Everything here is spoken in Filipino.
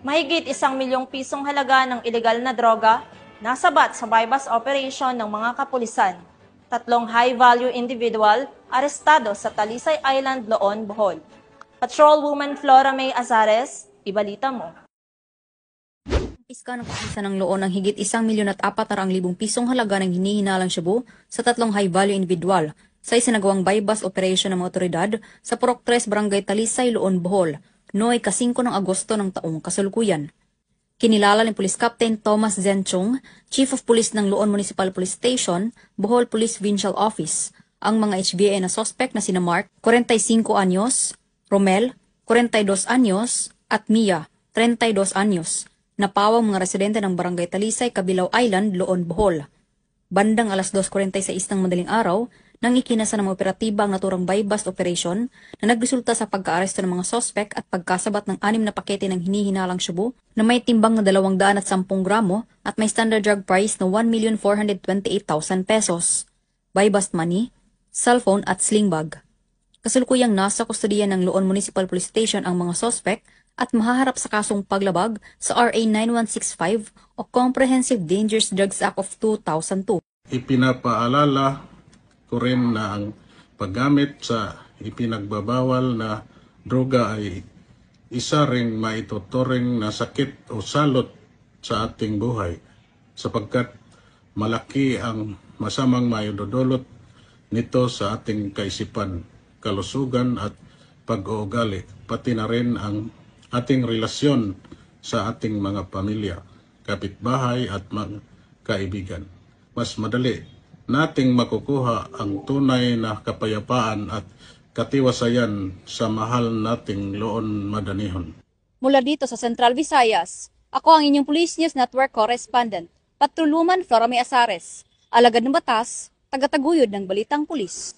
Mahigit 1 milyong pisong halaga ng ilegal na droga nasabat sa bypass operation ng mga kapulisan. 3 high-value individual arestado sa Talisay Island, Loon, Bohol. Patrolwoman Flora May Azares, ibalita mo. Piska ng kapulisan ng Loon ang higit 1,400,000 pisong halaga ng hinihinalang shabu sa 3 high-value individual sa isinagawang bypass operation ng mga otoridad sa Purok 3 Barangay Talisay, Loon, Bohol, noong ika-5 ng Agosto ng taong kasalukuyan. Kinilala ni Police Captain Thomas Zenchong, Chief of Police ng Loon Municipal Police Station, Bohol Police Provincial Office, ang mga HBA na suspect na sina Mark, 45 anyos, Romel, 42 anyos, at Mia, 32 anyos, na pawang mga residente ng Barangay Talisay, Cabilao Island, Loon, Bohol. Bandang alas 2:46 ng madaling araw, nang ikinasa ng mga operatiba ang naturang bypass operation na nagresulta sa pagkaaresto ng mga sospek at pagkasabat ng 6 na pakete ng hinihinalang shabu na may timbang na 210 gramo at may standard drug price na 1,428,000 pesos, bypass money, cellphone at sling bag. Kasalukuyang nasa kustodiya ng Loon Municipal Police Station ang mga sospek at mahaharap sa kasong paglabag sa RA 9165 o Comprehensive Dangerous Drugs Act of 2002. Ipinapaalala ko rin na ang paggamit sa ipinagbabawal na droga ay isa ring maituturing na sakit o salot sa ating buhay sapagkat malaki ang masamang maidudulot nito sa ating kaisipan, kalusugan at pag-uugali, pati na rin ang ating relasyon sa ating mga pamilya, kapitbahay at mga kaibigan. Mas madali nating makukuha ang tunay na kapayapaan at katiwasayan sa mahal nating Loon Madanihon. Mula dito sa Central Visayas, ako ang inyong Police News Network Correspondent, Patrolwoman Flora May Azares, alagad ng batas, tagataguyod ng Balitang Pulis.